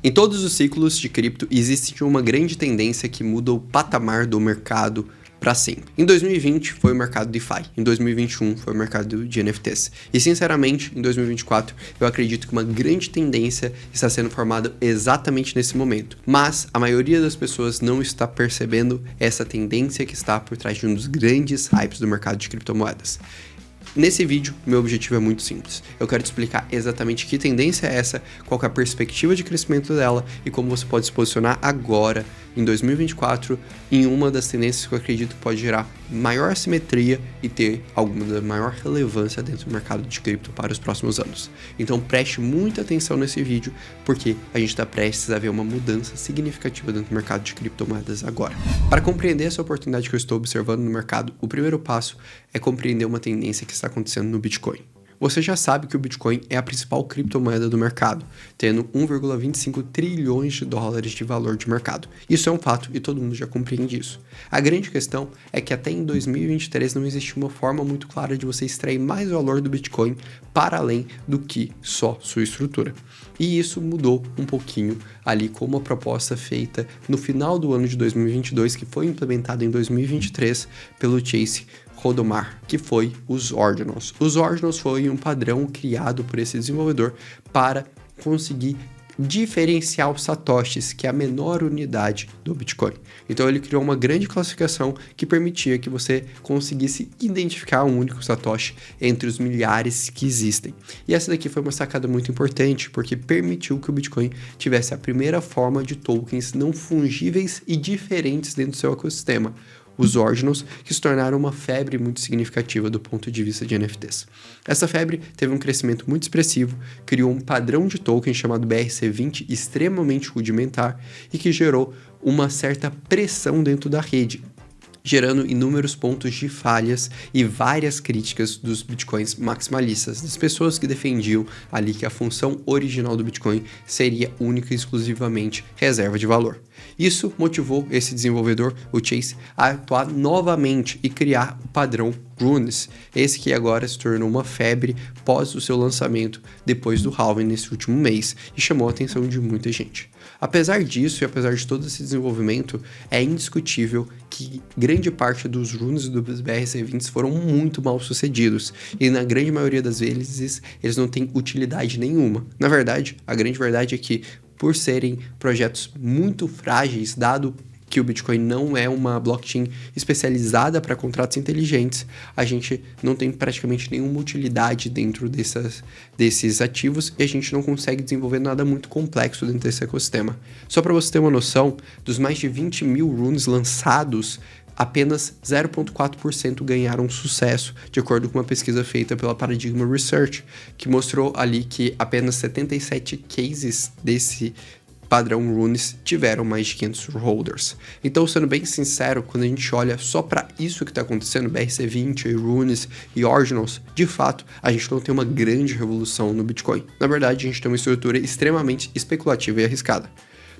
Em todos os ciclos de cripto, existe uma grande tendência que muda o patamar do mercado para sempre. Em 2020 foi o mercado DeFi, em 2021 foi o mercado de NFTs. E sinceramente, em 2024, eu acredito que uma grande tendência está sendo formada exatamente nesse momento. Mas a maioria das pessoas não está percebendo essa tendência que está por trás de um dos grandes hypes do mercado de criptomoedas. Nesse vídeo, meu objetivo é muito simples. Eu quero te explicar exatamente que tendência é essa, qual que é a perspectiva de crescimento dela e como você pode se posicionar agora, em 2024, em uma das tendências que eu acredito que pode gerar maior assimetria e ter alguma da maior relevância dentro do mercado de cripto para os próximos anos. Então preste muita atenção nesse vídeo, porque a gente está prestes a ver uma mudança significativa dentro do mercado de criptomoedas agora. Para compreender essa oportunidade que eu estou observando no mercado, o primeiro passo é compreender uma tendência que está acontecendo no Bitcoin. Você já sabe que o Bitcoin é a principal criptomoeda do mercado, tendo 1,25 trilhões de dólares de valor de mercado. Isso é um fato e todo mundo já compreende isso. A grande questão é que até em 2023 não existe uma forma muito clara de você extrair mais valor do Bitcoin para além do que só sua estrutura. E isso mudou um pouquinho ali com uma proposta feita no final do ano de 2022, que foi implementada em 2023 pelo Chase Rodomar, que foi os Ordinals. Os Ordinals foi um padrão criado por esse desenvolvedor para conseguir diferenciar os satoshis, que é a menor unidade do Bitcoin. Então ele criou uma grande classificação que permitia que você conseguisse identificar um único satoshi entre os milhares que existem. E essa daqui foi uma sacada muito importante, porque permitiu que o Bitcoin tivesse a primeira forma de tokens não fungíveis e diferentes dentro do seu ecossistema, os Ordinals, que se tornaram uma febre muito significativa do ponto de vista de NFTs. Essa febre teve um crescimento muito expressivo, criou um padrão de token chamado BRC20 extremamente rudimentar e que gerou uma certa pressão dentro da rede, gerando inúmeros pontos de falhas e várias críticas dos bitcoins maximalistas, das pessoas que defendiam ali que a função original do Bitcoin seria única e exclusivamente reserva de valor. Isso motivou esse desenvolvedor, o Chase, a atuar novamente e criar o padrão Runes, esse que agora se tornou uma febre pós o seu lançamento depois do halving nesse último mês e chamou a atenção de muita gente. Apesar disso e apesar de todo esse desenvolvimento, é indiscutível que grande parte dos runes dos BRC20 foram muito mal sucedidos e na grande maioria das vezes eles não têm utilidade nenhuma. Na verdade, a grande verdade é que por serem projetos muito frágeis, dado que o Bitcoin não é uma blockchain especializada para contratos inteligentes, a gente não tem praticamente nenhuma utilidade dentro desses ativos e a gente não consegue desenvolver nada muito complexo dentro desse ecossistema. Só para você ter uma noção, dos mais de 20 mil runes lançados, apenas 0,4% ganharam sucesso, de acordo com uma pesquisa feita pela Paradigma Research, que mostrou ali que apenas 77 cases desse padrão Runes tiveram mais de 500 holders. Então, sendo bem sincero, quando a gente olha só para isso que está acontecendo, BRC20, Runes e Ordinals, de fato, a gente não tem uma grande revolução no Bitcoin. Na verdade, a gente tem uma estrutura extremamente especulativa e arriscada.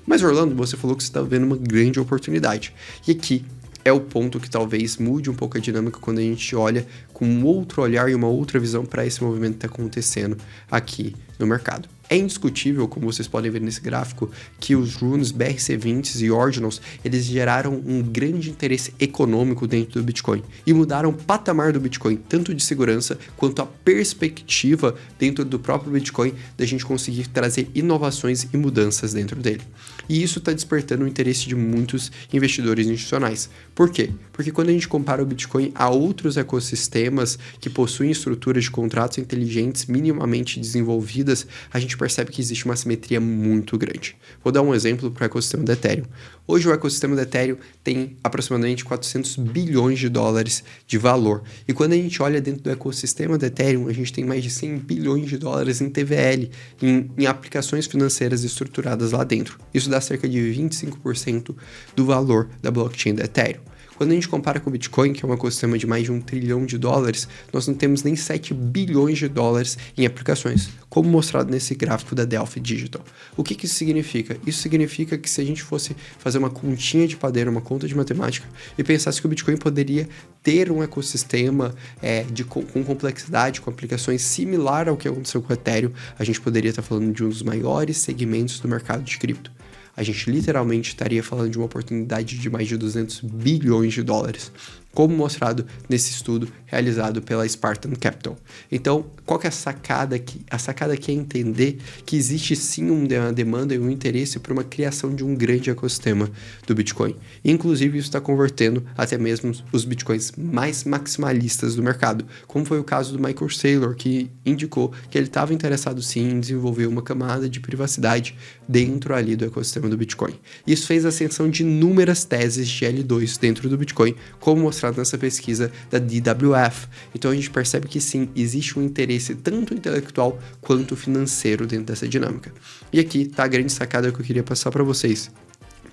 Mas, Orlando, você falou que você está vendo uma grande oportunidade. E aqui é o ponto que talvez mude um pouco a dinâmica quando a gente olha com um outro olhar e uma outra visão para esse movimento que está acontecendo aqui no mercado. É indiscutível, como vocês podem ver nesse gráfico, que os runes BRC20 e Ordinals, eles geraram um grande interesse econômico dentro do Bitcoin e mudaram o patamar do Bitcoin, tanto de segurança quanto a perspectiva dentro do próprio Bitcoin da gente conseguir trazer inovações e mudanças dentro dele. E isso está despertando o interesse de muitos investidores institucionais. Por quê? Porque quando a gente compara o Bitcoin a outros ecossistemas que possuem estruturas de contratos inteligentes minimamente desenvolvidas, a gente percebe que existe uma assimetria muito grande. Vou dar um exemplo para o ecossistema do Ethereum. Hoje o ecossistema do Ethereum tem aproximadamente 400 bilhões de dólares de valor. E quando a gente olha dentro do ecossistema do Ethereum, a gente tem mais de 100 bilhões de dólares em TVL, em aplicações financeiras estruturadas lá dentro. Isso dá cerca de 25% do valor da blockchain do Ethereum. Quando a gente compara com o Bitcoin, que é um ecossistema de mais de $1 trilhão, nós não temos nem 7 bilhões de dólares em aplicações, como mostrado nesse gráfico da Delphi Digital. O que isso significa? Isso significa que se a gente fosse fazer uma continha de padeiro, uma conta de matemática, e pensasse que o Bitcoin poderia ter um ecossistema com complexidade, com aplicações similar ao que aconteceu com o Ethereum, a gente poderia estar falando de um dos maiores segmentos do mercado de cripto. A gente literalmente estaria falando de uma oportunidade de mais de 200 bilhões de dólares, como mostrado nesse estudo realizado pela Spartan Capital. Então, qual que é a sacada aqui? A sacada aqui é entender que existe sim uma demanda e um interesse por uma criação de um grande ecossistema do Bitcoin. Inclusive, isso está convertendo até mesmo os Bitcoins mais maximalistas do mercado, como foi o caso do Michael Saylor, que indicou que ele estava interessado sim em desenvolver uma camada de privacidade dentro ali do ecossistema do Bitcoin. Isso fez a ascensão de inúmeras teses de L2 dentro do Bitcoin, como mostrado nessa pesquisa da DWF. Então a gente percebe que sim, existe um interesse tanto intelectual quanto financeiro dentro dessa dinâmica. E aqui está a grande sacada que eu queria passar para vocês.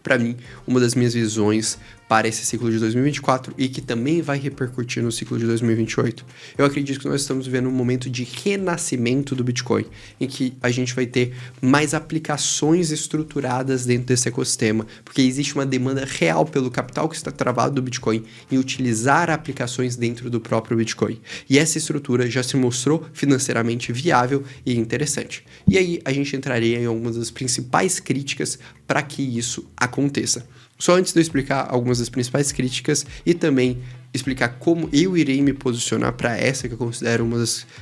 Para mim, uma das minhas visões para esse ciclo de 2024 e que também vai repercutir no ciclo de 2028. Eu acredito que nós estamos vivendo um momento de renascimento do Bitcoin, em que a gente vai ter mais aplicações estruturadas dentro desse ecossistema, porque existe uma demanda real pelo capital que está travado do Bitcoin em utilizar aplicações dentro do próprio Bitcoin. E essa estrutura já se mostrou financeiramente viável e interessante. E aí a gente entraria em algumas das principais críticas para que isso aconteça. Só antes de eu explicar algumas das principais críticas e também explicar como eu irei me posicionar para essa que eu considero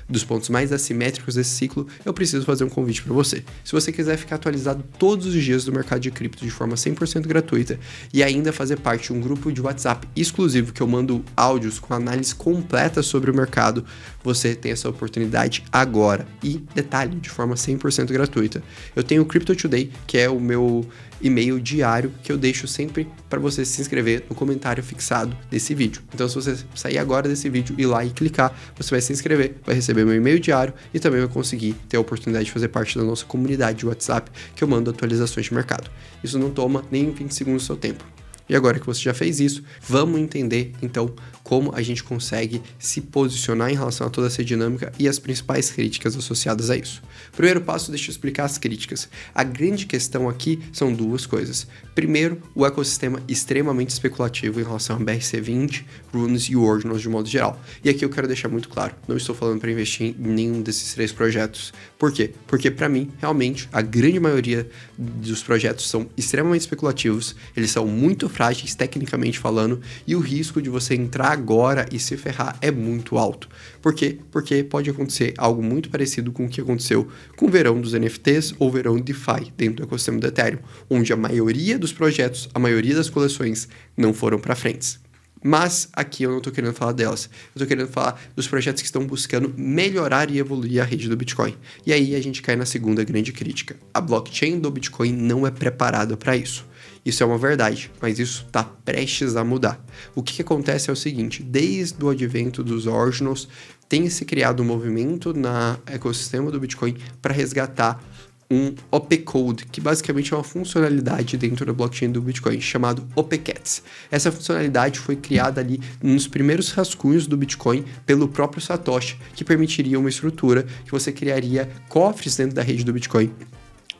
dos pontos mais assimétricos desse ciclo, eu preciso fazer um convite para você. Se você quiser ficar atualizado todos os dias do mercado de cripto de forma 100% gratuita e ainda fazer parte de um grupo de WhatsApp exclusivo que eu mando áudios com análise completa sobre o mercado, você tem essa oportunidade agora. E detalhe, de forma 100% gratuita. Eu tenho o Crypto Today, que é o meu e-mail diário que eu deixo sempre para você se inscrever no comentário fixado desse vídeo. Então, se você sair agora desse vídeo, ir lá e clicar, você vai se inscrever, vai receber meu e-mail diário e também vai conseguir ter a oportunidade de fazer parte da nossa comunidade de WhatsApp, que eu mando atualizações de mercado. Isso não toma nem 20 segundos do seu tempo. E agora que você já fez isso, vamos entender, então, como a gente consegue se posicionar em relação a toda essa dinâmica e as principais críticas associadas a isso. Primeiro passo, deixa eu explicar as críticas. A grande questão aqui são duas coisas. Primeiro, o ecossistema extremamente especulativo em relação a BRC20, Runes e Ordinals de modo geral. E aqui eu quero deixar muito claro, não estou falando para investir em nenhum desses 3 projetos. Por quê? Porque para mim, realmente, a grande maioria dos projetos são extremamente especulativos, eles são muito frágeis tecnicamente falando, e o risco de você entrar agora e se ferrar é muito alto. Por quê? Porque pode acontecer algo muito parecido com o que aconteceu com o verão dos NFTs ou verão DeFi dentro do ecossistema do Ethereum, onde a maioria dos projetos, a maioria das coleções não foram para frente. Mas aqui eu não estou querendo falar delas, eu estou querendo falar dos projetos que estão buscando melhorar e evoluir a rede do Bitcoin. E aí a gente cai na segunda grande crítica. A blockchain do Bitcoin não é preparada para isso. Isso é uma verdade, mas isso está prestes a mudar. O que acontece é o seguinte, desde o advento dos Ordinals, tem se criado um movimento no ecossistema do Bitcoin para resgatar um OP-Code, que basicamente é uma funcionalidade dentro da blockchain do Bitcoin, chamado OP-Cats. Essa funcionalidade foi criada ali nos primeiros rascunhos do Bitcoin pelo próprio Satoshi, que permitiria uma estrutura que você criaria cofres dentro da rede do Bitcoin,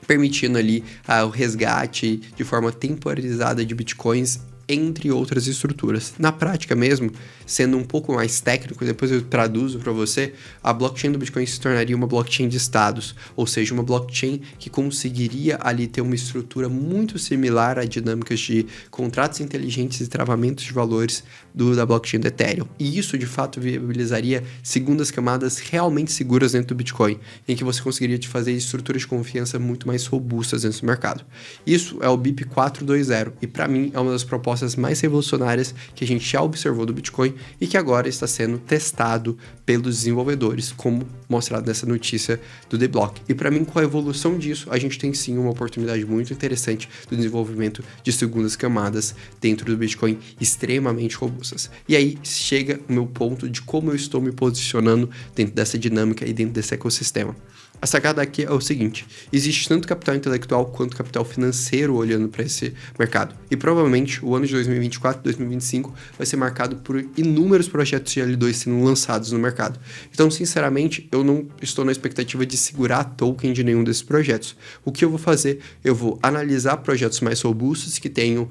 permitindo ali o resgate de forma temporizada de Bitcoins, entre outras estruturas. Na prática mesmo, sendo um pouco mais técnico, depois eu traduzo para você, a blockchain do Bitcoin se tornaria uma blockchain de estados, ou seja, uma blockchain que conseguiria ali ter uma estrutura muito similar a dinâmicas de contratos inteligentes e travamentos de valores da blockchain do Ethereum. E isso, de fato, viabilizaria segundas camadas realmente seguras dentro do Bitcoin, em que você conseguiria te fazer estruturas de confiança muito mais robustas dentro do mercado. Isso é o BIP 4.2.0 e, para mim, é uma das propostas mais revolucionárias que a gente já observou do Bitcoin e que agora está sendo testado pelos desenvolvedores, como mostrado nessa notícia do The Block. E para mim, com a evolução disso, a gente tem sim uma oportunidade muito interessante do desenvolvimento de segundas camadas dentro do Bitcoin extremamente robustas. E aí chega o meu ponto de como eu estou me posicionando dentro dessa dinâmica e dentro desse ecossistema. A sacada aqui é o seguinte: existe tanto capital intelectual quanto capital financeiro olhando para esse mercado. E provavelmente o ano de 2024 e 2025 vai ser marcado por inúmeros projetos de L2 sendo lançados no mercado. Então, sinceramente, eu não estou na expectativa de segurar a token de nenhum desses projetos. O que eu vou fazer? Eu vou analisar projetos mais robustos que tenham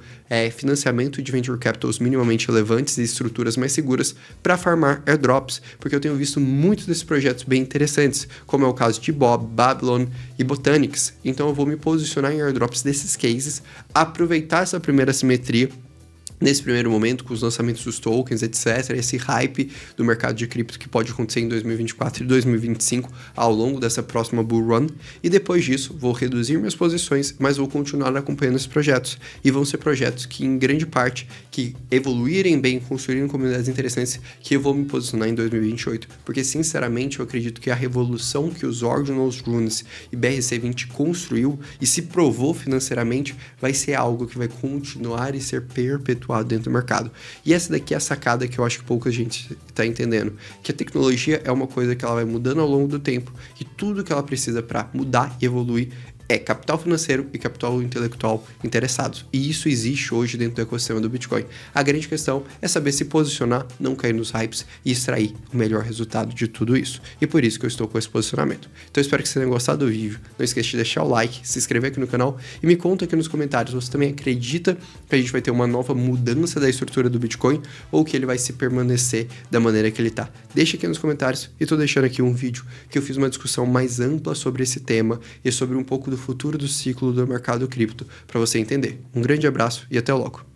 financiamento de venture capitals minimamente relevantes e estruturas mais seguras para farmar airdrops, porque eu tenho visto muitos desses projetos bem interessantes, como é o caso de Bob, Babylon e Botanics. Então eu vou me posicionar em airdrops desses cases, aproveitar essa primeira simetria nesse primeiro momento, com os lançamentos dos tokens, etc., esse hype do mercado de cripto que pode acontecer em 2024 e 2025 ao longo dessa próxima bull run, e depois disso vou reduzir minhas posições, mas vou continuar acompanhando esses projetos, e vão ser projetos que em grande parte, que evoluírem bem, construírem comunidades interessantes, que eu vou me posicionar em 2028, porque sinceramente eu acredito que a revolução que os Ordinals Runes e BRC20 construiu e se provou financeiramente vai ser algo que vai continuar e ser perpetuado dentro do mercado. E essa daqui é a sacada que eu acho que pouca gente está entendendo, que a tecnologia é uma coisa que ela vai mudando ao longo do tempo e tudo que ela precisa para mudar e evoluir é capital financeiro e capital intelectual interessados. E isso existe hoje dentro do ecossistema do Bitcoin. A grande questão é saber se posicionar, não cair nos hypes e extrair o melhor resultado de tudo isso. E por isso que eu estou com esse posicionamento. Então eu espero que vocês tenham gostado do vídeo. Não esqueça de deixar o like, se inscrever aqui no canal e me conta aqui nos comentários. Você também acredita que a gente vai ter uma nova mudança da estrutura do Bitcoin ou que ele vai se permanecer da maneira que ele está? Deixa aqui nos comentários e estou deixando aqui um vídeo que eu fiz uma discussão mais ampla sobre esse tema e sobre um pouco do futuro do ciclo do mercado cripto para você entender. Um grande abraço e até logo.